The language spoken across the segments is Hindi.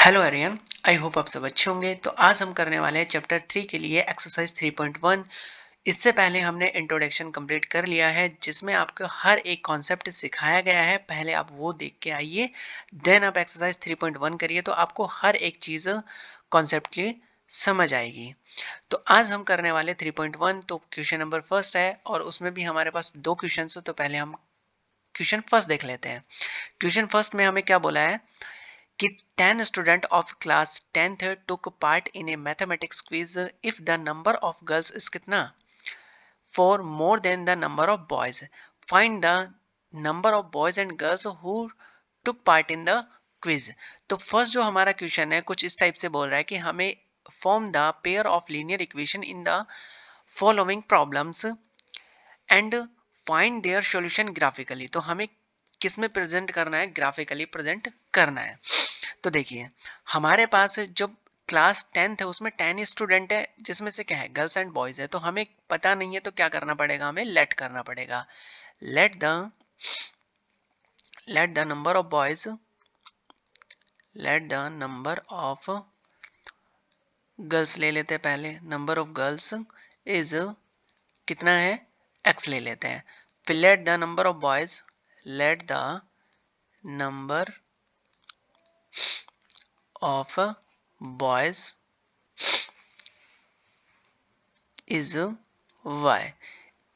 हेलो एरियन, आई होप आप सब अच्छे होंगे। तो आज हम करने वाले हैं चैप्टर 3 के लिए एक्सरसाइज 3.1। इससे पहले हमने इंट्रोडक्शन कंप्लीट कर लिया है जिसमें आपको हर एक कॉन्सेप्ट सिखाया गया है। पहले आप वो देख के आइए, देन आप एक्सरसाइज 3.1 करिए तो आपको हर एक चीज़ कॉन्सेप्ट की समझ आएगी। तो आज हम करने वाले 3.1। तो क्वेश्चन नंबर फर्स्ट है और उसमें भी हमारे पास दो क्वेश्चन है। तो पहले हम क्वेश्चन फर्स्ट देख लेते हैं। क्वेश्चन फर्स्ट में हमें क्या बोला है कि 10 students of class 10th took part in a mathematics quiz if the number of girls is कितना 4 more than the number of boys. Find the number of boys and girls who took part in the quiz. तो फर्स्ट जो हमारा क्वेश्चन है कुछ इस टाइप से बोल रहा है कि हमें form the pair of linear equation in the following problems and find their solution graphically. तो हमें किस में प्रेजेंट करना है, ग्राफिकली प्रेजेंट करना है। तो देखिए हमारे पास जो क्लास 10th है उसमें 10 स्टूडेंट है जिसमें से क्या है गर्ल्स एंड बॉयज है। तो हमें पता नहीं है तो क्या करना पड़ेगा, हमें लेट करना पड़ेगा। Let the number of boys, let the number of girls ले लेते हैं। पहले नंबर ऑफ गर्ल्स इज कितना है, x ले लेते हैं। फिर let the number of boys, let the number of boys is y।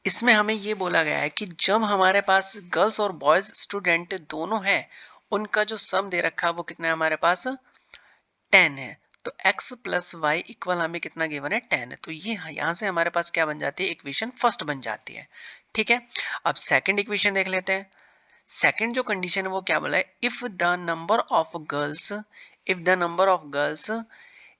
इसमें हमें ये बोला गया है कि जब हमारे पास गर्ल्स और बॉयज स्टूडेंट दोनों हैं उनका जो सम दे रखा है वो कितना है हमारे पास 10 है। तो x प्लस वाई इक्वल हमें कितना गिवन है 10 है। तो ये यहाँ से हमारे पास क्या बन जाती है, इक्वेशन फर्स्ट बन जाती है। ठीक है, अब सेकंड इक्वेशन देख लेते हैं। सेकंड जो कंडीशन है वो क्या बोला है, if the number of girls, if the number of girls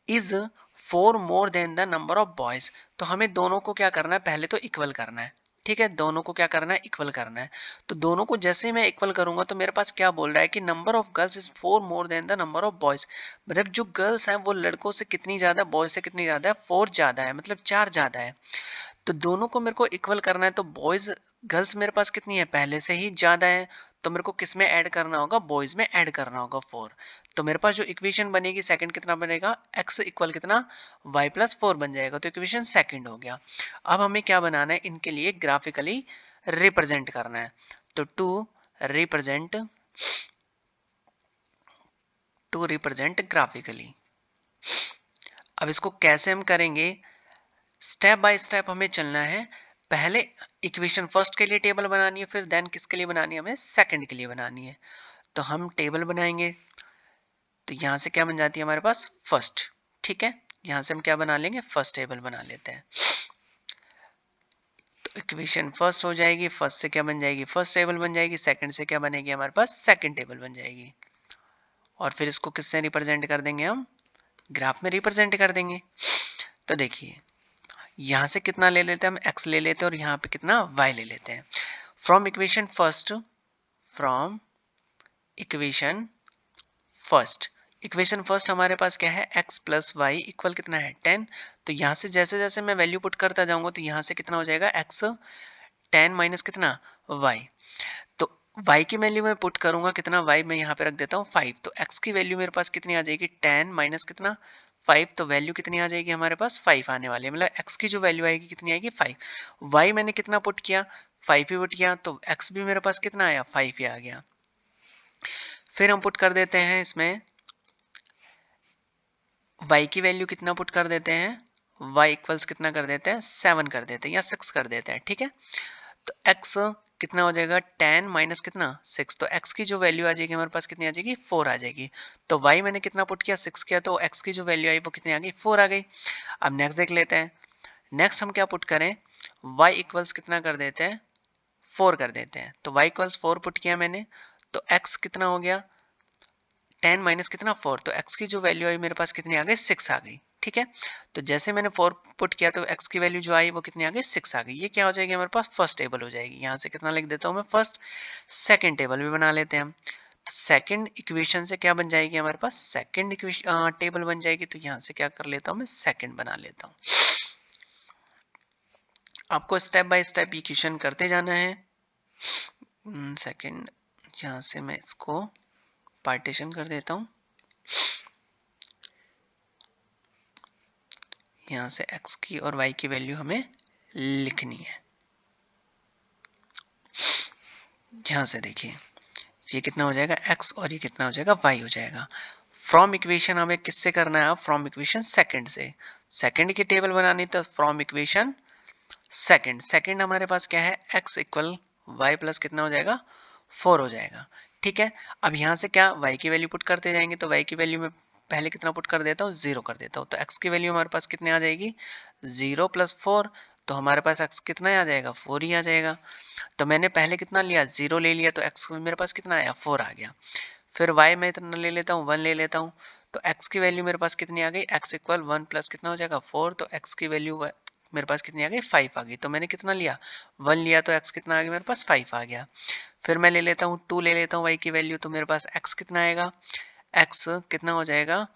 is 4 more than the number of boys. तो हमें दोनों को क्या करना है, पहले तो इक्वल करना है। ठीक है, दोनों को क्या करना है, इक्वल करना है। तो दोनों को जैसे ही मैं इक्वल करूंगा तो मेरे पास क्या बोल रहा है कि number of girls is 4 more than the number of boys. मतलब जो गर्ल्स हैं वो लड़कों से कितनी ज्यादा, बॉयज से कितनी ज्यादा है, 4 ज्यादा है, मतलब 4 ज्यादा है। तो दोनों को मेरे को इक्वल करना है। तो बॉयज गर्ल्स मेरे पास कितनी है, पहले से ही ज्यादा है। तो मेरे को किस में ऐड करना होगा, बॉयज में ऐड करना होगा 4। तो मेरे पास जो इक्वेशन बनेगी सेकंड कितना बनेगा, x इक्वल कितना y प्लस 4 बन जाएगा। तो इक्वेशन सेकंड हो गया। अब हमें क्या बनाना है, इनके लिए ग्राफिकली रिप्रेजेंट करना है। तो टू रिप्रेजेंट ग्राफिकली। अब इसको कैसे हम करेंगे, स्टेप बाय स्टेप हमें चलना है। पहले इक्वेशन फर्स्ट के लिए टेबल बनानी है, फिर देन किसके लिए बनानी है, हमें सेकंड के लिए बनानी है। तो हम टेबल बनाएंगे। तो यहां से क्या बन जाती है हमारे पास फर्स्ट। ठीक है, यहां से हम क्या बना लेंगे, फर्स्ट टेबल बना लेते हैं। तो इक्वेशन फर्स्ट हो जाएगी, फर्स्ट से क्या बन जाएगी, फर्स्ट टेबल बन जाएगी। सेकंड से क्या बनेगी हमारे पास, सेकंड टेबल बन जाएगी। और फिर इसको किससे रिप्रेजेंट कर देंगे, हम ग्राफ में रिप्रेजेंट कर देंगे। तो देखिए यहां से कितना ले लेते हैं हम, x ले लेते हैं और यहाँ पे कितना y ले लेते हैं। From equation first, from equation first, equation first हमारे पास क्या है, x प्लस वाई इक्वल कितना है 10। तो यहाँ से जैसे जैसे मैं वैल्यू पुट करता जाऊंगा तो यहाँ से कितना हो जाएगा, x 10 माइनस कितना y। तो y की वैल्यू मैं पुट करूंगा कितना, y मैं यहाँ पे रख देता हूँ 5। तो x की वैल्यू मेरे पास कितनी आ जाएगी, 10 माइनस कितना 5। तो वैल्यू कितनी आ जाएगी हमारे पास 5 आने वाली है। मतलब x की जो वैल्यू आएगी कितनी आएगी 5। y मैंने कितना पुट किया, 5 ही पुट किया। तो x भी मेरे पास कितना आया, 5 ही आ गया। फिर हम पुट कर देते हैं इसमें y की वैल्यू कितना पुट कर देते हैं, y इक्वल्स कितना कर देते हैं, 7 कर देते हैं या 6 कर देते हैं। ठीक है, तो x कितना हो जाएगा 10 माइनस कितना 6। तो x की जो वैल्यू आ जाएगी हमारे पास कितनी आ जाएगी, 4 आ जाएगी। तो y मैंने कितना पुट किया, 6 किया। तो x की जो वैल्यू आई वो कितनी आ गई, 4 आ गई। अब नेक्स्ट देख लेते हैं। नेक्स्ट हम क्या पुट करें, y इक्वल्स कितना कर देते हैं, 4 कर देते हैं। तो y इक्वल्स 4 पुट किया मैंने। तो x कितना हो गया 10 माइनस कितना 4। तो x की जो वैल्यू आई मेरे पास कितनी आ गई, 6 आ गई। ठीक है, तो जैसे मैंने 4 पुट किया तो x की वैल्यू जो आई वो कितनी आ गई, 6 आ गई। ये क्या हो जाएगी हमारे पास, फर्स्ट टेबल हो जाएगी। यहाँ से कितना लिख देता हूँ मैं, फर्स्ट। सेकंड टेबल भी बना लेते हैं हम। तो सेकंड इक्वेशन से क्या बन जाएगी हमारे पास, सेकंड इक्वेशन टेबल बन जाएगी। तो यहाँ से क्या कर लेता हूँ मैं, सेकंड बना लेता हूँ। आपको स्टेप बाय स्टेप इक्वेशन करते जाना है। सेकंड, यहाँ से मैं इसको पार्टीशन कर देता हूँ। यहाँ से x की और y की वैल्यू हमें लिखनी है। यहाँ से देखिए ये कितना हो जाएगा x और ये कितना हो जाएगा y हो जाएगा। फ्रॉम इक्वेशन हमें किससे करना है? फ्रॉम इक्वेशन सेकंड से। सेकंड की टेबल बनानी तो फ्रॉम इक्वेशन सेकंड हमारे पास क्या है? x इक्वल y प्लस कितना हो जाएगा? 4 हो जाएगा। ठीक है, अब यहाँ से क्या y की वैल्यू पुट करते जाएंगे, तो y की वैल्यू में पहले कितना पुट कर देता हूँ? 0 कर देता हूँ। तो x की वैल्यू हमारे पास कितने आ जाएगी? 0 प्लस 4, तो हमारे पास x कितना आ जाएगा? 4 ही आ जाएगा। तो मैंने पहले कितना लिया? 0 ले लिया, तो x मेरे पास कितना आया? 4 आ गया। फिर y मैं इतना ले लेता हूँ, 1 ले लेता हूँ, तो x की वैल्यू मेरे पास कितनी आ गई? x इक्वल 1 प्लस कितना हो जाएगा? 4, तो x की वैल्यू मेरे पास कितनी आ गई? 5 आ गई। तो मैंने कितना लिया? 1 लिया, तो x कितना आ गया? मेरे पास 5 आ गया। फिर मैं ले लेता हूँ 2 ले लेता हूँ y की वैल्यू, तो मेरे पास x कितना आएगा? x कितना हो जाएगा?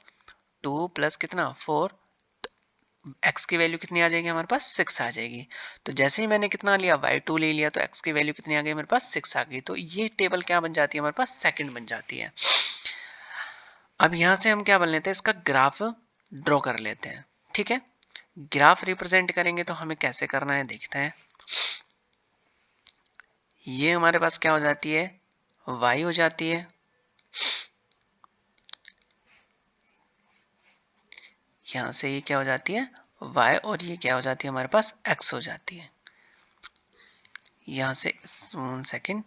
2 प्लस कितना? 4, x की वैल्यू कितनी आ जाएगी? हमारे पास 6 आ जाएगी। तो जैसे ही मैंने कितना लिया? y2 ले लिया, तो x की वैल्यू कितनी आ गई? मेरे पास 6 आ गई। तो ये टेबल क्या बन जाती है? हमारे पास सेकंड बन जाती है। अब यहां से हम क्या बन लेते हैं? इसका ग्राफ ड्रॉ कर लेते हैं। ठीक है, ग्राफ रिप्रेजेंट करेंगे तो हमें कैसे करना है देखते हैं। ये हमारे पास क्या हो जाती है? y हो जाती है, यहां से ये क्या हो जाती है? y, और ये क्या हो जाती है? हमारे पास x हो जाती है। यहां से 1 सेकेंड,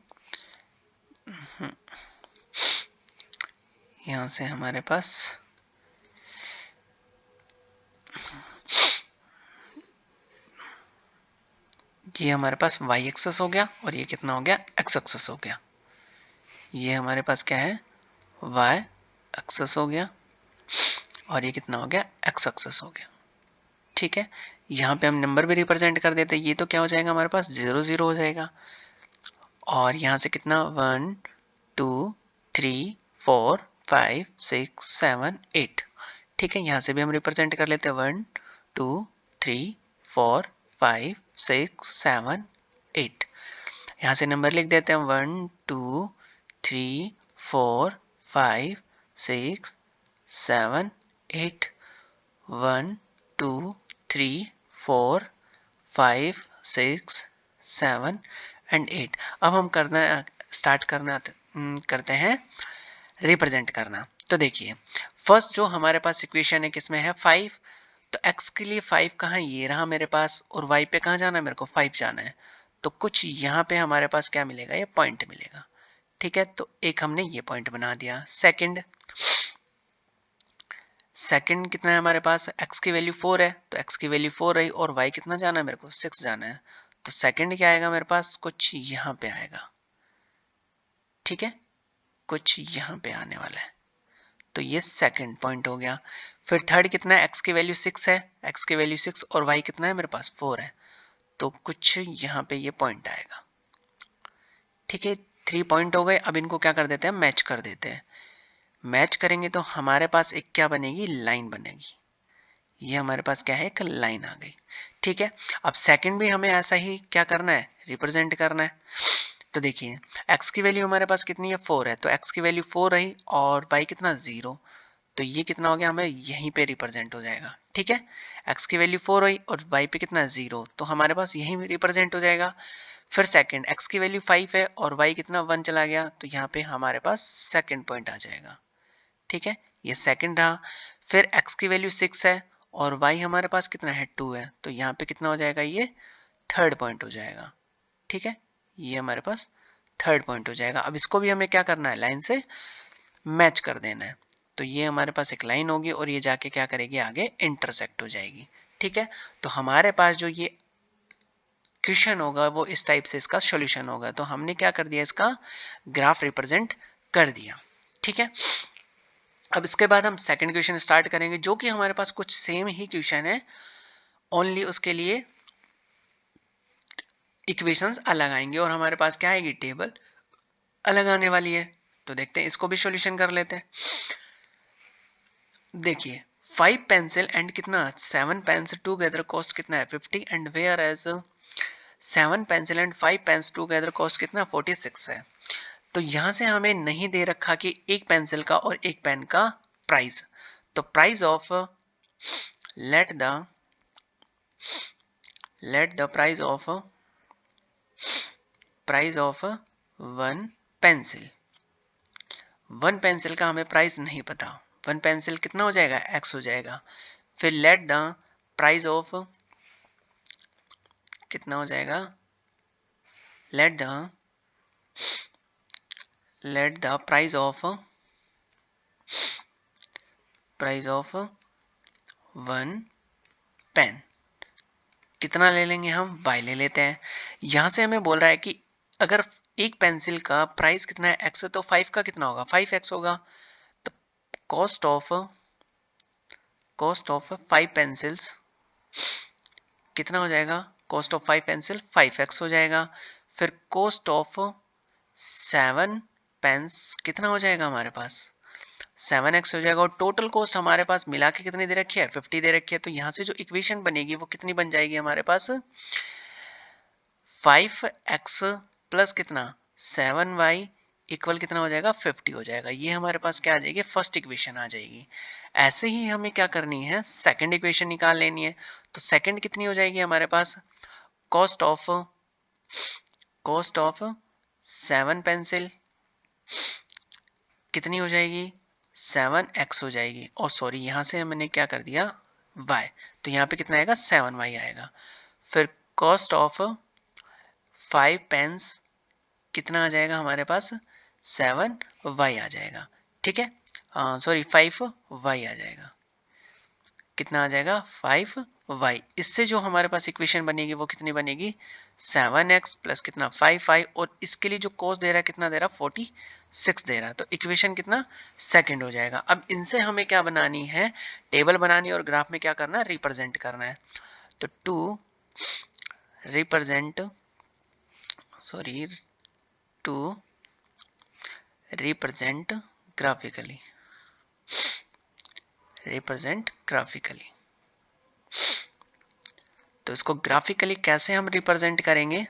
यहां से हमारे पास ये हमारे पास y एक्सेस हो गया, और ये कितना हो गया? x एक्सेस हो गया। ये हमारे पास क्या है? y एक्सेस हो गया, और ये कितना हो गया? x एक्सेस हो गया। ठीक है, यहाँ पे हम नंबर भी रिप्रेजेंट कर देते हैं। ये तो क्या हो जाएगा? हमारे पास 0 0 हो जाएगा, और यहाँ से कितना? 1 2 3 4 5 6 7 8। ठीक है, यहाँ से भी हम रिप्रेजेंट कर लेते हैं 1 2 3 4 5 6 7 8। यहाँ से नंबर लिख देते हैं 1 2 3 4 5 6 7 8। 1 2 3 4 5 6 7 एंड 8। अब हम करते हैं रिप्रेजेंट करना। तो देखिए फर्स्ट जो हमारे पास इक्वेशन है किसमें है? 5। तो x के लिए 5 कहाँ? ये रहा मेरे पास, और y पे कहाँ जाना है? मेरे को 5 जाना है। तो कुछ यहाँ पे हमारे पास क्या मिलेगा? ये पॉइंट मिलेगा। ठीक है, तो एक हमने ये पॉइंट बना दिया। सेकंड कितना है हमारे पास? x की वैल्यू 4 है, तो x की वैल्यू 4 रही, और y कितना जाना है? मेरे को 6 जाना है। तो सेकंड क्या आएगा मेरे पास? कुछ यहाँ पे आएगा। ठीक है, कुछ यहाँ पे आने वाला है। तो ये सेकंड पॉइंट हो गया। फिर थर्ड कितना है? x की वैल्यू 6 है, x की वैल्यू 6, और y कितना है? मेरे पास 4 है। तो कुछ यहाँ पे ये पॉइंट आएगा। ठीक है, 3 पॉइंट हो गए। अब इनको क्या कर देते हैं? मैच कर देते हैं। मैच करेंगे तो हमारे पास एक क्या बनेगी? लाइन बनेगी। ये हमारे पास क्या है? एक लाइन आ गई। ठीक है, अब सेकंड भी हमें ऐसा ही क्या करना है? रिप्रेजेंट करना है। तो देखिए x की वैल्यू हमारे पास कितनी है? 4 है, तो x की वैल्यू 4 रही, और y कितना? 0। तो ये कितना हो गया? हमें यहीं पे रिप्रेजेंट हो जाएगा। ठीक है, x की वैल्यू 4 रही, और y पे कितना? 0, तो हमारे पास यहीं रिप्रेजेंट हो जाएगा। फिर सेकंड x की वैल्यू 5 है, और y कितना? 1 चला गया, तो यहाँ पे हमारे पास सेकंड पॉइंट आ जाएगा। ठीक है, ये सेकंड रहा। फिर x की वैल्यू 6 है, और y हमारे पास कितना है? 2 है, तो यहाँ पे कितना हो जाएगा? ये थर्ड पॉइंट हो जाएगा। ठीक है, ये हमारे पास थर्ड पॉइंट हो जाएगा। अब इसको भी हमें क्या करना है? लाइन से मैच कर देना है। तो ये हमारे पास एक लाइन होगी, और ये जाके क्या करेगी? आगे इंटरसेक्ट हो जाएगी। ठीक है, तो हमारे पास जो ये क्वेश्चन होगा वो इस टाइप से इसका सॉल्यूशन होगा। तो हमने क्या कर दिया? इसका ग्राफ रिप्रेजेंट कर दिया। ठीक है, अब इसके बाद हम सेकंड क्वेश्चन स्टार्ट करेंगे, जो कि हमारे पास कुछ सेम ही क्वेश्चन है, ओनली उसके लिए इक्वेशंस अलग आएंगे, और हमारे पास क्या आएगी? टेबल अलग आने वाली है। तो देखते हैं, इसको भी सॉल्यूशन कर लेते हैं। देखिए 5 पेंसिल एंड कितना? 7 पेन्स टूगेदर कॉस्ट कितना है? 50, and whereas 7 pencil and 5 pens together cost कितना? 46 है। तो यहां से हमें नहीं दे रखा कि एक पेंसिल का और एक पेन का प्राइस। तो price of let the late the price of one pencil. One pencil का हमें प्राइस नहीं पता, वन पेंसिल कितना हो जाएगा, x हो जाएगा। फिर लेट द प्राइस ऑफ कितना हो जाएगा, let the price of one pen कितना ले लेंगे हम, y ले लेते हैं। यहां से हमें बोल रहा है कि अगर एक पेंसिल का प्राइस कितना है, x है, तो 5 का कितना होगा, 5x होगा। तो कॉस्ट ऑफ 5 पेंसिल्स कितना हो जाएगा, कॉस्ट ऑफ 5 पेंसिल 5x हो जाएगा। फिर कॉस्ट ऑफ 7 पेन्स कितना हो जाएगा हमारे पास, 7x हो जाएगा। और टोटल कॉस्ट हमारे पास मिला के कितनी दे रखी है, 50 दे रखी है। तो यहाँ से जो इक्वेशन बनेगी वो कितनी बन जाएगी हमारे पास, 5x प्लस कितना 7y इक्वल कितना हो जाएगा, 50 हो जाएगा। ये हमारे पास क्या आ जाएगी, फर्स्ट इक्वेशन आ जाएगी। ऐसे ही हमें क्या करनी है, सेकंड इक्वेशन निकाल लेनी है। तो सेकंड कितनी हो जाएगी हमारे पास, कॉस्ट ऑफ 7 पेंसिल कितनी हो जाएगी, 7x हो जाएगी। और सॉरी यहाँ से मैंने क्या कर दिया y, तो यहाँ पे कितना आएगा, 7y आएगा। फिर कॉस्ट ऑफ 5 पेन्स कितना आ जाएगा हमारे पास, 7y आ जाएगा। ठीक है, सॉरी 5y आ जाएगा। कितना आ जाएगा, 5y। इससे जो हमारे पास इक्वेशन बनेगी वो कितनी बनेगी, 7x प्लस कितना 5y। और इसके लिए जो कॉस्ट दे रहा है कितना दे रहा है, 46 दे रहा है। तो इक्वेशन कितना, सेकंड हो जाएगा। अब इनसे हमें क्या बनानी है, टेबल बनानी है और ग्राफ में क्या करना है, रिप्रेजेंट करना है। तो टू रिप्रेजेंट ग्राफिकली, तो इसको ग्राफिकली कैसे हम रिप्रेजेंट करेंगे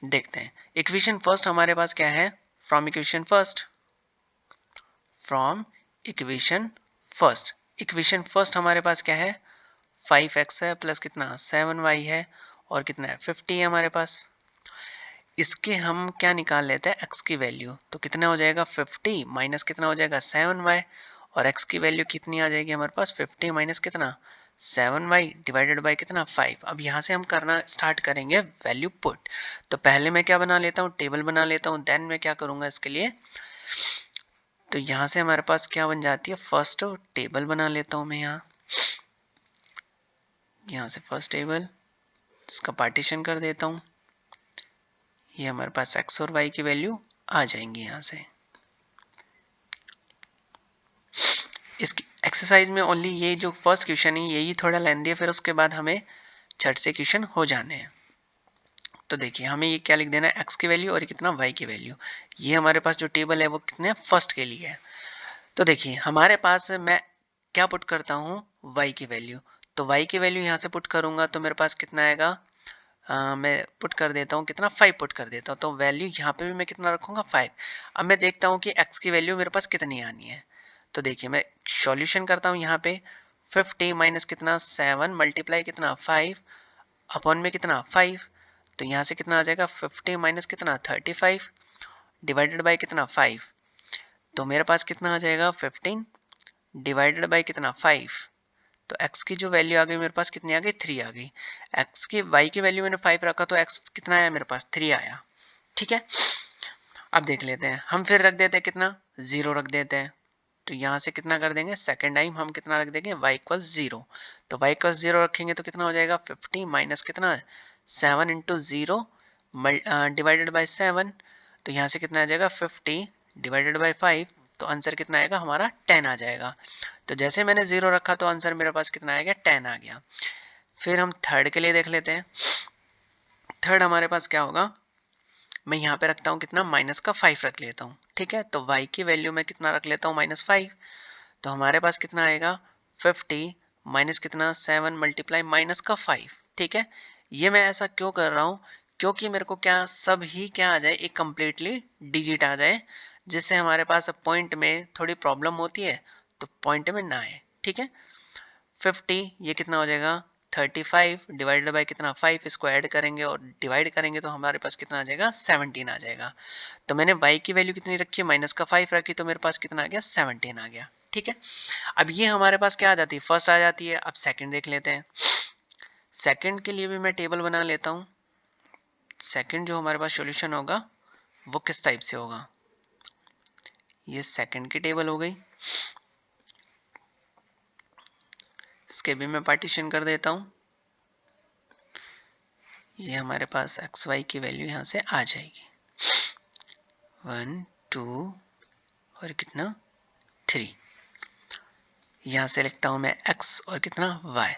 देखते हैं। इक्वेशन फर्स्ट हमारे पास क्या है, फ्रॉम इक्वेशन फर्स्ट हमारे पास क्या है, 5x है प्लस कितना 7y है और कितना है 50 है हमारे पास। इसके हम क्या निकाल लेते हैं, x की वैल्यू। तो कितना हो जाएगा 50 माइनस कितना हो जाएगा 7y, और x की वैल्यू कितनी आ जाएगी हमारे पास, 50 माइनस कितना 7y डिवाइडेड बाय कितना 5। अब यहाँ से हम करना स्टार्ट करेंगे वैल्यू पुट। तो पहले मैं क्या बना लेता हूँ, टेबल बना लेता हूँ, देन मैं क्या करूँगा इसके लिए। तो यहाँ से हमारे पास क्या बन जाती है, फर्स्ट टेबल बना लेता हूँ मैं। यहाँ से फर्स्ट टेबल इसका पार्टीशन कर देता हूँ। ये हमारे पास x और y की वैल्यू आ जाएंगी यहाँ से। इसकी एक्सरसाइज में ओनली ये जो फर्स्ट क्वेश्चन है यही थोड़ा लेंदी है, फिर उसके बाद हमें छठ से क्वेश्चन हो जाने हैं। तो देखिए हमें ये क्या लिख देना है, x की वैल्यू और कितना y की वैल्यू। ये हमारे पास जो टेबल है वो कितने फर्स्ट के लिए है। तो देखिए हमारे पास मैं क्या पुट करता हूँ, y की वैल्यू। तो y की वैल्यू यहाँ से पुट करूंगा तो मेरे पास कितना आएगा, मैं पुट कर देता हूँ कितना 5 पुट कर देता हूँ। तो वैल्यू यहाँ पे भी मैं कितना रखूंगा 5। अब मैं देखता हूँ कि x की वैल्यू मेरे पास कितनी आनी है। तो देखिए मैं सॉल्यूशन करता हूँ यहाँ पे, 50 माइनस कितना 7 मल्टीप्लाई कितना 5 अपॉन में कितना 5। तो यहाँ से कितना आ जाएगा 50 माइनस कितना 35 डिवाइडेड बाय कितना 5। तो मेरे पास कितना आ जाएगा 15 डिवाइडेड बाय कितना 5। तो x की जो वैल्यू आ गई मेरे पास कितनी आ गई, 3 आ गई। x की y की वैल्यू मैंने 5 रखा तो x कितना आया मेरे पास, 3 आया। ठीक है, अब देख लेते हैं हम, फिर रख देते हैं कितना 0 रख देते हैं। तो यहाँ से कितना कर देंगे, सेकेंड टाइम हम कितना रख देंगे y इक्वल 0। तो y इक्वल 0 रखेंगे तो कितना हो जाएगा 50 माइनस कितना 7 इंटू 0 डिवाइडेड बाई 7। तो यहाँ से कितना आ जाएगा 50 डिवाइडेड बाई 5। तो आंसर कितना आएगा हमारा 10 आ जाएगा। तो जैसे मैंने 0 रखा तो आंसर मेरे पास कितना आएगा 10 आ गया। फिर हम थर्ड के लिए देख लेते हैं। थर्ड हमारे पास क्या होगा, मैं यहाँ पे रखता हूँ कितना माइनस का 5 रख लेता हूँ। ठीक है, तो y की वैल्यू में कितना रख लेता हूँ -5। तो हमारे पास कितना आएगा 50 माइनस कितना 7 मल्टीप्लाई माइनस का 5। ठीक है, ये मैं ऐसा क्यों कर रहा हूँ, क्योंकि मेरे को क्या सब ही क्या आ जाए, एक कंप्लीटली डिजिट आ जाए, जिससे हमारे पास पॉइंट में थोड़ी प्रॉब्लम होती है तो पॉइंट में ना आए। ठीक है, 50 ये कितना हो जाएगा 35 डिवाइडेड बाय कितना 5, इसको ऐड करेंगे और डिवाइड करेंगे तो हमारे पास कितना आ जाएगा 17 आ जाएगा। तो मैंने y की वैल्यू कितनी रखी, माइनस का 5 रखी, तो मेरे पास कितना आ गया 17 आ गया। ठीक है, अब ये हमारे पास क्या आ जाती है, फर्स्ट आ जाती है। अब सेकंड देख लेते हैं। सेकंड के लिए भी मैं टेबल बना लेता हूँ। सेकंड जो हमारे पास सॉल्यूशन होगा वो किस टाइप से होगा, ये सेकंड की टेबल हो गई, इसके भी मैं पार्टीशन कर देता हूँ। ये हमारे पास एक्स वाई की वैल्यू यहाँ से आ जाएगी 1 2 और कितना 3। यहाँ से लिखता हूँ मैं x और कितना y।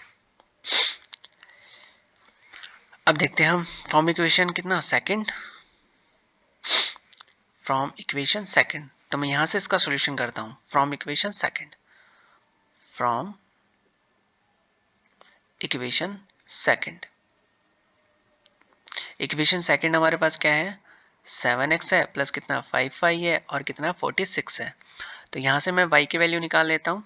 अब देखते हैं हम फ्रॉम इक्वेशन कितना सेकंड, फ्रॉम इक्वेशन सेकंड। तो मैं यहाँ से इसका सॉल्यूशन करता हूँ from equation second, from equation second. Equation second हमारे पास क्या है, 7x है प्लस कितना 5y है और कितना 46 है। तो यहाँ से मैं y की वैल्यू निकाल लेता हूँ।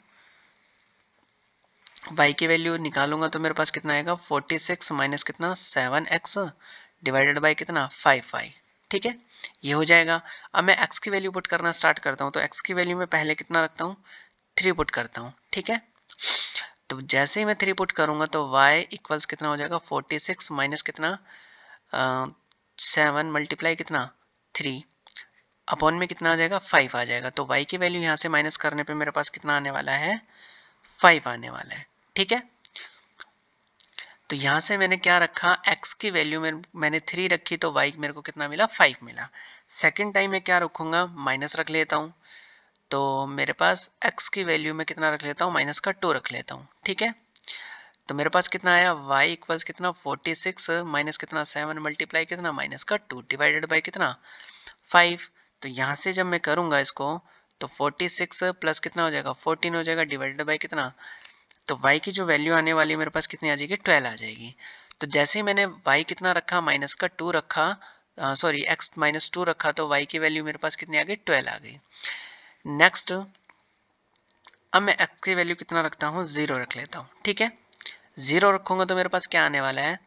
y की वैल्यू निकालूंगा तो मेरे पास कितना आएगा 46 माइनस कितना 7x डिवाइडेड बाय कितना 5y। ठीक है, ये हो जाएगा। अब मैं x की वैल्यू पुट करना स्टार्ट करता हूँ। तो x की वैल्यू में पहले कितना रखता हूँ 3 पुट करता हूँ। ठीक है, तो जैसे ही मैं 3 पुट करूंगा तो y इक्वल्स कितना हो जाएगा 46 माइनस कितना 7 मल्टीप्लाई कितना 3 अपॉन में कितना आ जाएगा 5 आ जाएगा। तो y की वैल्यू यहाँ से माइनस करने पे मेरे पास कितना आने वाला है 5 आने वाला है। ठीक है, तो यहाँ से मैंने क्या रखा, x की वैल्यू में मैंने 3 रखी तो y मेरे को कितना मिला 5 मिला। सेकंड टाइम में क्या रखूंगा, माइनस रख लेता हूँ। तो मेरे पास x की वैल्यू में कितना रख लेता हूँ, माइनस का 2 रख लेता हूँ। ठीक है, तो मेरे पास कितना आया y इक्वल्स कितना 46 माइनस कितना 7 मल्टीप्लाई कितना माइनस का 2 डिवाइडेड बाय कितना 5। तो यहाँ से जब मैं करूँगा इसको तो 46 प्लस कितना हो जाएगा 14 हो जाएगा डिवाइडेड बाय कितना, तो y की जो वैल्यू आने वाली है मेरे पास कितनी आ जाएगी 12 आ जाएगी। तो जैसे ही मैंने y कितना रखा माइनस का 2 रखा, सॉरी x माइनस 2 रखा, तो y की वैल्यू मेरे पास कितनी आ गई 12 आ गई। नेक्स्ट अब मैं x की वैल्यू कितना रखता हूँ 0 रख लेता हूँ। ठीक है, 0 रखूंगा तो मेरे पास क्या आने वाला है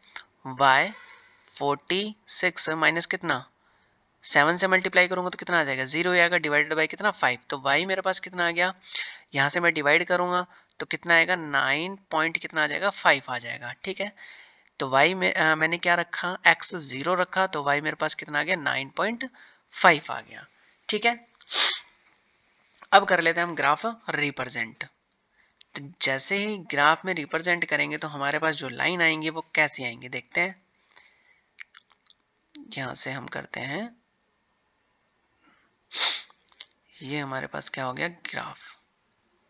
y 46 माइनस कितना 7 से मल्टीप्लाई करूंगा तो कितना आ जाएगा 0 आएगा डिवाइडेड बाय कितना 5। तो y मेरे पास कितना आ गया, यहाँ से मैं डिवाइड करूंगा तो कितना आएगा 9 पॉइंट कितना आ जाएगा 5 आ जाएगा। ठीक है, तो y में मैंने क्या रखा x 0 रखा तो y मेरे पास कितना आ गया 9.5 आ गया। ठीक है, अब कर लेते हैं हम ग्राफ रिप्रेजेंट। तो जैसे ही ग्राफ में रिप्रेजेंट करेंगे तो हमारे पास जो लाइन आएंगी वो कैसी आएंगी देखते हैं। यहां से हम करते हैं, ये हमारे पास क्या हो गया ग्राफ।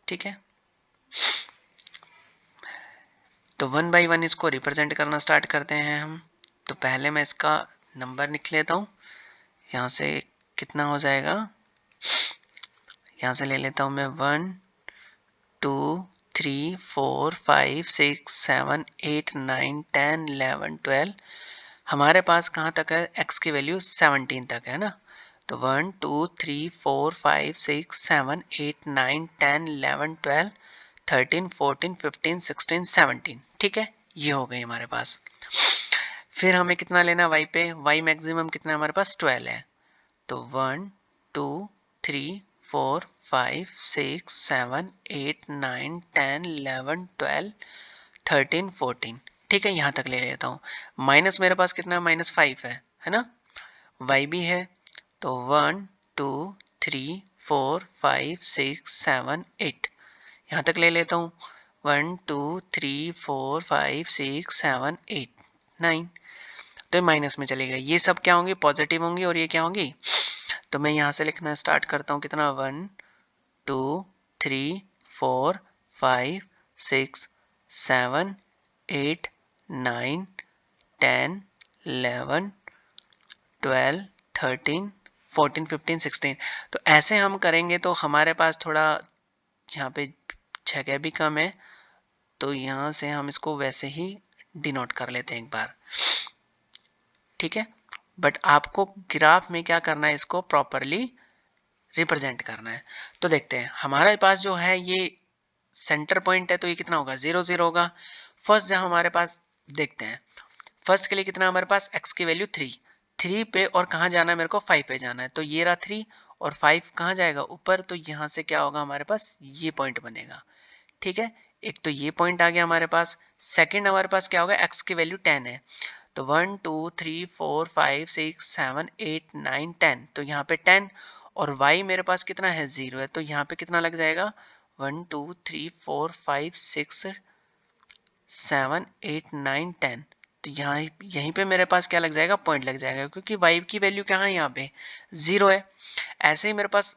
ठीक है, तो 1 बाई 1 इसको रिप्रेजेंट करना स्टार्ट करते हैं हम। तो पहले मैं इसका नंबर लिख लेता हूँ। यहाँ से कितना हो जाएगा, यहाँ से ले लेता हूँ मैं 1 2 3 4 5 6 7 8 9 10 11 12। हमारे पास कहाँ तक है, x की वैल्यू 17 तक है ना। तो 1 2 3 4 5 6 7 8 9 10 11 12 13 14 15 16 17। ठीक है, ये हो गई हमारे पास। फिर हमें कितना लेना y पे, y मैक्सिमम कितना हमारे पास 12 है। तो 1 2 3 4 5 6 7 8 9 10 11 12 13 14। ठीक है, यहाँ तक ले लेता हूँ। माइनस मेरे पास कितना माइनस 5 है ना, y भी है। तो 1 2 3 4 5 6 7 8 यहाँ तक ले लेता हूँ। 1 2 3 4 5 6 7 8 9, तो माइनस में चलेगा। ये सब क्या होंगे पॉजिटिव होंगी और ये क्या होंगी। तो मैं यहाँ से लिखना स्टार्ट करता हूँ कितना 1 2 3 4 5 6 7 8 9 10 11 12 13 14 15 16। तो ऐसे हम करेंगे तो हमारे पास थोड़ा यहाँ पे जगह भी कम है, तो यहाँ से हम इसको वैसे ही डिनोट कर लेते हैं एक बार। ठीक है, बट आपको ग्राफ में क्या करना है, इसको प्रॉपरली रिप्रेजेंट करना है। तो देखते हैं हमारे पास जो है ये सेंटर पॉइंट है, तो ये कितना होगा 0 0 होगा। फर्स्ट जहाँ हमारे पास देखते हैं, फर्स्ट के लिए कितना हमारे पास x की वैल्यू 3 पे, और कहाँ जाना है मेरे को 5 पे जाना है, तो ये रहा 3 और 5 कहाँ जाएगा ऊपर, तो यहाँ से क्या होगा हमारे पास ये पॉइंट बनेगा। ठीक है, एक तो ये पॉइंट आ गया हमारे पास। सेकंड हमारे पास क्या होगा, x की वैल्यू 10 है, तो 1 2 3 4 5 6 7 8 9 10, तो यहाँ पे 10, और y मेरे पास कितना है 0 है, तो यहाँ पे कितना लग जाएगा 1 2 3 4 5 6 7 8 9 10, तो यहाँ यहीं पे मेरे पास क्या लग जाएगा, पॉइंट लग जाएगा, क्योंकि y की वैल्यू क्या है यहाँ पे 0 है। ऐसे ही मेरे पास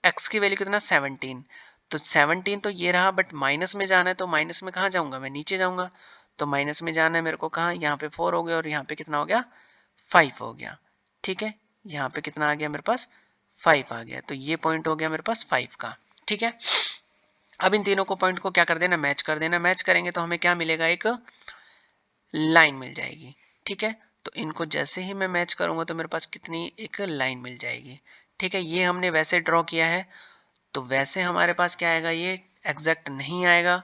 x की वैल्यू कितना 17, तो 17 तो ये रहा, बट माइनस में जाना है, तो माइनस में कहाँ जाऊंगा, मैं नीचे जाऊंगा, तो माइनस में जाना है मेरे को कहाँ, यहाँ पे 4 हो गया, और यहाँ पे कितना हो गया 5 हो गया। ठीक है, यहाँ पे कितना आ गया मेरे पास 5 आ गया, तो ये पॉइंट हो गया मेरे पास 5 का। ठीक है, अब इन तीनों को पॉइंट को क्या कर देना, मैच कर देना। मैच करेंगे तो हमें क्या मिलेगा, एक लाइन मिल जाएगी। ठीक है, तो इनको जैसे ही मैं मैच करूंगा तो मेरे पास कितनी एक लाइन मिल जाएगी। ठीक है, ये हमने वैसे ड्रॉ किया है, तो वैसे हमारे पास क्या आएगा, ये एग्जैक्ट नहीं आएगा,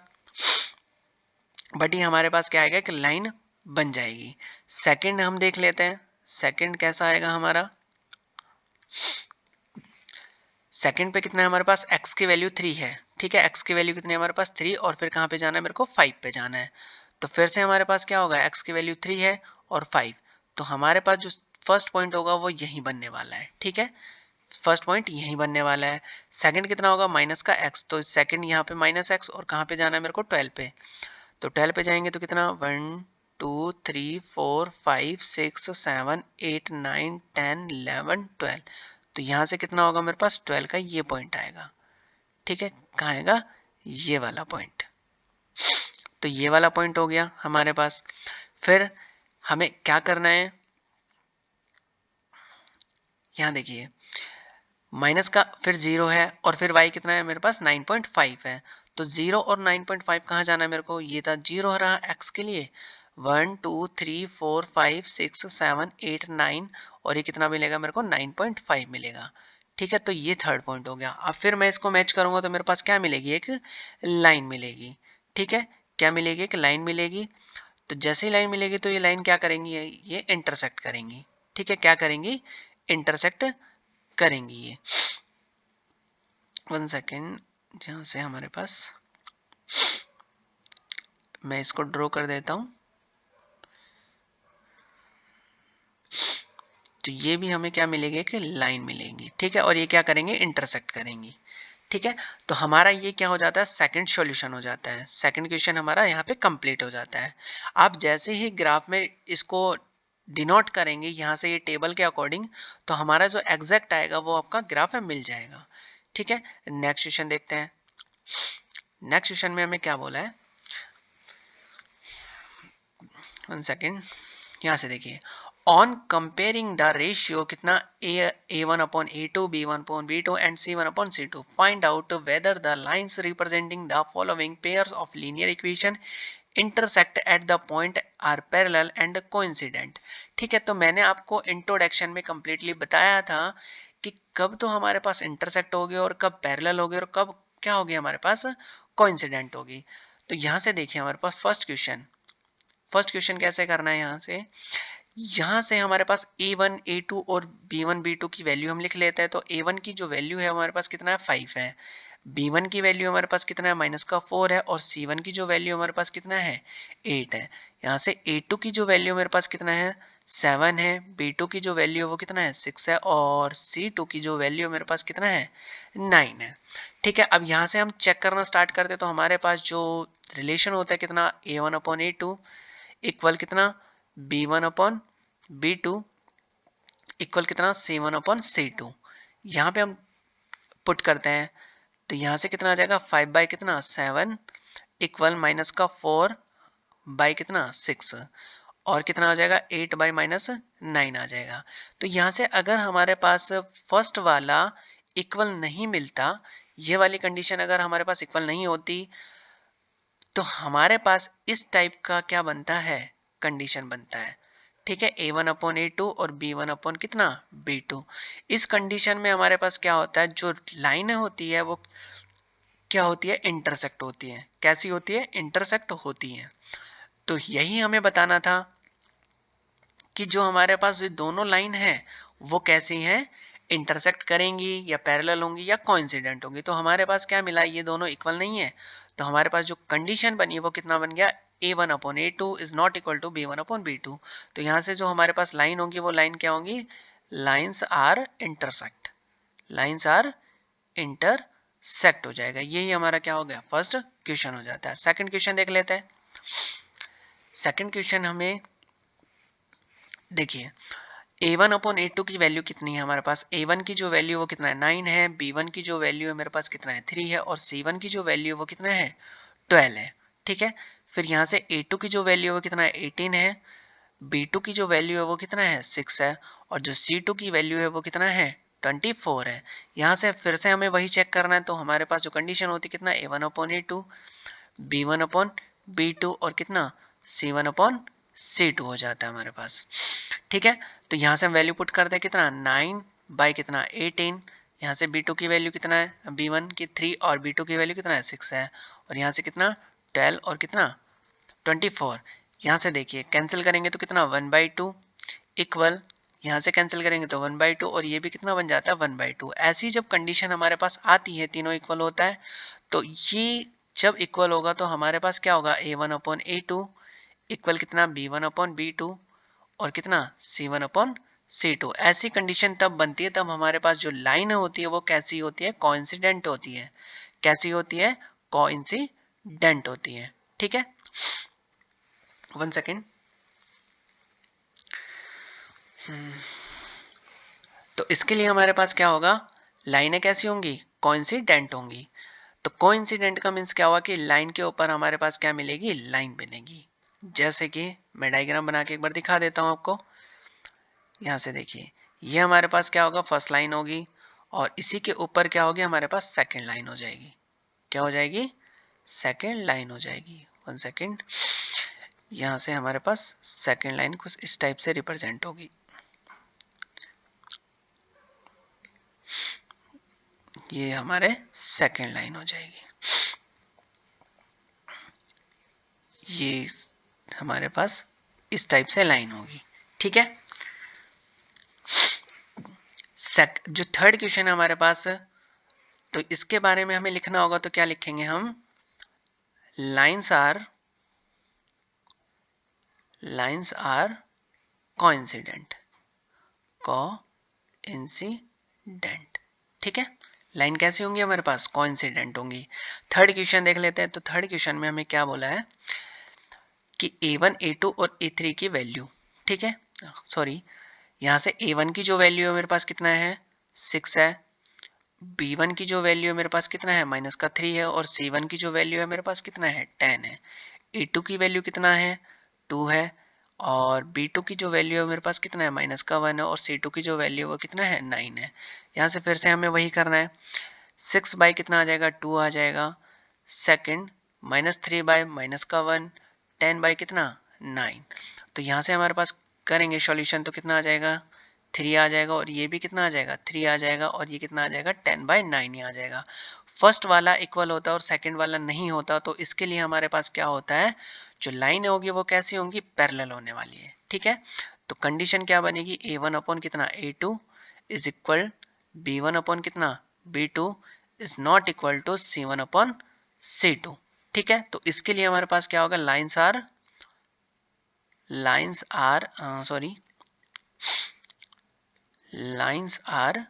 बट ये हमारे पास क्या आएगा, एक लाइन बन जाएगी। सेकंड हम देख लेते हैं, सेकंड कैसा आएगा हमारा। सेकंड पे कितना है हमारे पास, x की वैल्यू 3 है। ठीक है, x की वैल्यू कितनी है हमारे पास 3, और फिर कहाँ पे जाना है मेरे को 5 पे जाना है, तो फिर से हमारे पास क्या होगा, x की वैल्यू 3 है और 5, तो हमारे पास जो फर्स्ट पॉइंट होगा वो यहीं बनने वाला है। ठीक है, फर्स्ट पॉइंट यहीं बनने वाला है। सेकंड कितना होगा, माइनस का x, तो सेकंड यहाँ पे माइनस x, और कहाँ पे जाना है मेरे को 12 पे, तो 12 पे जाएंगे तो कितना 1 2 3 4 5 6 7 8 9 10 11 12, तो यहाँ से कितना होगा मेरे पास 12 का ये पॉइंट आएगा। ठीक है, कहाँ आएगा, ये वाला पॉइंट, तो ये वाला पॉइंट हो गया हमारे पास। फिर हमें क्या करना है, यहाँ देखिए माइनस का फिर 0 है, और फिर y कितना है मेरे पास 9.5 है, तो 0 और 9.5 कहाँ जाना है मेरे को, ये था 0 रहा x के लिए, 1 2 3 4 5 6 7 8 9, और ये कितना मिलेगा मेरे को 9.5 मिलेगा। ठीक है, तो ये थर्ड पॉइंट हो गया। अब फिर मैं इसको मैच करूंगा तो मेरे पास क्या मिलेगी, एक लाइन मिलेगी। ठीक है, क्या मिलेगी, एक लाइन मिलेगी, तो जैसे ही लाइन मिलेगी तो ये लाइन क्या करेंगी, ये इंटरसेक्ट करेंगी। ठीक है, क्या करेंगी, इंटरसेक्ट करेंगी ये। 1 सेकेंड, जहाँ से हमारे पास, मैं इसको ड्रॉ कर देता हूँ, तो ये भी हमें क्या मिलेगी, कि लाइन मिलेगी। ठीक है, और ये क्या करेंगे, इंटरसेक्ट करेंगी। ठीक है, तो हमारा ये क्या हो जाता है, सेकंड सॉल्यूशन हो जाता है, सेकंड क्वेश्चन हमारा यहाँ पे कंप्लीट हो जाता है। आप जैसे ही ग्राफ में इसको डिनोट करेंगे यहाँ से ये टेबल के अकॉर्डिंग, तो हमारा जो एग्जैक्ट आएगा वो आपका ग्राफ है मिल जाएगा। ठीक है, नेक्स्ट क्वेश्चन देखते हैं। नेक्स्ट क्वेश्चन में हमें क्या बोला है, 1 सेकेंड, यहाँ से देखिए, ऑन कंपेयरिंग द रेशियो कितना a1 upon a2 b1 upon b2 and c1 upon c2, find out whether the lines representing the following pairs of linear equation intersect at the point are parallel and coincident. ठीक है, तो मैंने आपको इंट्रोडक्शन में कंप्लीटली बताया था कि कब तो हमारे पास इंटरसेक्ट होगी और कब पैरेलल होगी और कब क्या होगी हमारे पास कोइंसिडेंट होगी। तो यहाँ से देखिए हमारे पास फर्स्ट क्वेश्चन कैसे करना है, यहाँ से हमारे पास a1 a2 और b1 b2 की वैल्यू हम लिख लेते हैं। तो a1 की जो वैल्यू है हमारे पास कितना है 5 है, b1 की वैल्यू हमारे पास कितना है माइनस का 4 है, और c1 की जो वैल्यू हमारे पास कितना है 8 है। यहाँ से a2 की जो वैल्यू मेरे पास कितना है 7 है, b2 की जो वैल्यू है वो कितना है 6 है, और c2 की जो वैल्यू मेरे पास कितना है 9 है। ठीक है, अब यहाँ से हम चेक करना स्टार्ट करते तो हमारे पास जो रिलेशन होता है कितना a1 अपॉन a2 इक्वल कितना b1 अपॉन b2 इक्वल कितना c1 अपॉन c2, यहाँ पे हम पुट करते हैं, तो यहाँ से कितना आ जाएगा 5 बाई कितना 7 इक्वल माइनस का 4 बाई कितना 6, और कितना आ जाएगा 8 बाई माइनस 9 आ जाएगा। तो यहाँ से अगर हमारे पास फर्स्ट वाला इक्वल नहीं मिलता, ये वाली कंडीशन अगर हमारे पास इक्वल नहीं होती, तो हमारे पास इस टाइप का क्या बनता है, कंडीशन बनता है। ठीक है, a1 अपॉन a2 और b1 अपॉन कितना b2। इस कंडीशन में हमारे पास क्या होता है, जो लाइन होती है वो क्या होती है, इंटरसेक्ट होती है। कैसी होती है, इंटरसेक्ट होती है। तो यही हमें बताना था कि जो हमारे पास ये दोनों लाइन है वो कैसी हैं, इंटरसेक्ट करेंगी या पैरेलल होंगी या कोइंसिडेंट होंगी। तो हमारे पास क्या मिला, ये दोनों इक्वल नहीं है। तो हमारे पास जो कंडीशन बनी वो कितना बन गया, a1/a2 is not equal to b1/b2। तो यहाँ से जो हमारे पास लाइन होगी वो लाइन क्या होगी, lines are intersect, lines are intersect हो जाएगा। यही हमारा क्या हो गया, फर्स्ट क्वेश्चन हो जाता है। सेकंड क्वेश्चन देख लेते हैं। सेकंड क्वेश्चन हमें देखिए, a1/a2 की वैल्यू कितनी है हमारे पास, a1 की जो वैल्यू वो कितना है 9 है, b1 की जो वैल्यू है मेरे पास कितना है 3 है, और c1 की जो वैल्यू है वो कितना है 12 है। ठीक है, फिर यहाँ से a2 की जो वैल्यू है वो कितना है 18 है, b2 की जो वैल्यू है वो कितना है 6 है, और जो c2 की वैल्यू है वो कितना है 24 है। यहाँ से फिर से हमें वही चेक करना है। तो हमारे पास जो कंडीशन होती है कितना, a1/a2, b1/b2 और कितना c1/c2 हो जाता है हमारे पास। ठीक है, तो यहाँ से हम वैल्यू पुट करते हैं कितना 9 बाई कितना 18, यहाँ से b2 की वैल्यू कितना है, b1 की 3 और b2 की वैल्यू कितना है 6 है, और यहाँ से कितना 12 और कितना 24। यहाँ से देखिए कैंसिल करेंगे तो कितना 1/2 इक्वल, यहाँ से कैंसिल करेंगे तो 1/2, और ये भी कितना बन जाता है 1/2। ऐसी जब कंडीशन हमारे पास आती है, तीनों इक्वल होता है, तो ये जब इक्वल होगा तो हमारे पास क्या होगा, a1/a2 इक्वल कितना b1/b2 और कितना c1/c2। ऐसी कंडीशन तब बनती है, तब हमारे पास जो लाइन होती है वो कैसी होती है, कोइंसिडेंट होती है। कैसी होती है, कोइंसिडेंट होती है। ठीक है, 1 सेकेंड। तो इसके लिए हमारे पास क्या होगा, लाइनें कैसी होंगी, कोइंसिडेंट होंगी। तो कोइंसिडेंट का मीन्स क्या हुआ कि लाइन के ऊपर हमारे पास क्या मिलेगी, लाइन मिलेगी। जैसे कि मैं डायग्राम बना के एक बार दिखा देता हूं आपको। यहाँ से देखिए, ये हमारे पास क्या होगा, फर्स्ट लाइन होगी, और इसी के ऊपर क्या होगी, हमारे पास सेकंड लाइन हो जाएगी। क्या हो जाएगी, सेकंड लाइन हो जाएगी। 1 सेकंड। यहाँ से हमारे पास सेकंड लाइन कुछ इस टाइप से रिप्रेजेंट होगी। ये हमारे सेकंड लाइन हो जाएगी। ये हमारे पास इस टाइप से लाइन होगी। ठीक है, जो थर्ड क्वेश्चन है हमारे पास, तो इसके बारे में हमें लिखना होगा। तो क्या लिखेंगे हम, लाइन्स आर कोइंसिडेंट, कोइंसिडेंट। ठीक है, लाइन कैसी होंगी हमारे पास, कोइंसिडेंट होंगी। थर्ड क्वेश्चन देख लेते हैं। तो थर्ड क्वेश्चन में हमें क्या बोला है कि a1, a2 और a3 की वैल्यू, ठीक है, सॉरी, यहाँ से a1 की जो वैल्यू है मेरे पास कितना है 6 है, b1 की जो वैल्यू है मेरे पास कितना है -3 है, और c1 की जो वैल्यू है मेरे पास कितना है 10 है। a2 की वैल्यू कितना है 2 है, और b2 की जो वैल्यू है मेरे पास कितना है -1 है, और c2 की जो वैल्यू है वो कितना है 9 है। यहाँ से फिर से हमें वही करना है। 6 बाई कितना आ जाएगा 2 आ जाएगा, सेकंड -3 बाई -1, 10 बाई कितना 9। तो यहाँ से हमारे पास करेंगे सॉल्यूशन तो कितना आ जाएगा 3 आ जाएगा, और ये भी कितना आ जाएगा 3 आ जाएगा, और ये कितना आ जाएगा 10/9 ही आ जाएगा। फर्स्ट वाला इक्वल होता है और सेकंड वाला नहीं होता, तो इसके लिए हमारे पास क्या होता है, जो लाइन होगी वो कैसी होंगी, पैरेलल होने वाली है। ठीक है, तो कंडीशन क्या बनेगी, a1 कितना a2 इज इक्वल b1 कितना b2 is not equal to c1/c2। ठीक है, तो इसके लिए हमारे पास क्या होगा, लाइन्स आर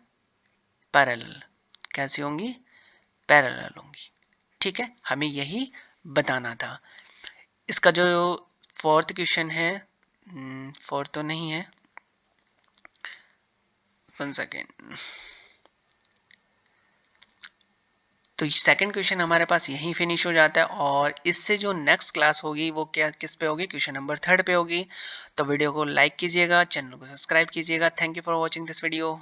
पैरेलल। कैसी होंगी, पैरेलल होंगी। ठीक है, हमें यही बताना था। इसका जो फोर्थ क्वेश्चन है, फोर्थ तो नहीं है, 1 सेकेंड। तो सेकंड क्वेश्चन हमारे पास यहीं फिनिश हो जाता है, और इससे जो नेक्स्ट क्लास होगी वो क्या, किस पे होगी, क्वेश्चन नंबर 3 पे होगी। तो वीडियो को लाइक कीजिएगा, चैनल को सब्सक्राइब कीजिएगा। Thank you for watching this video.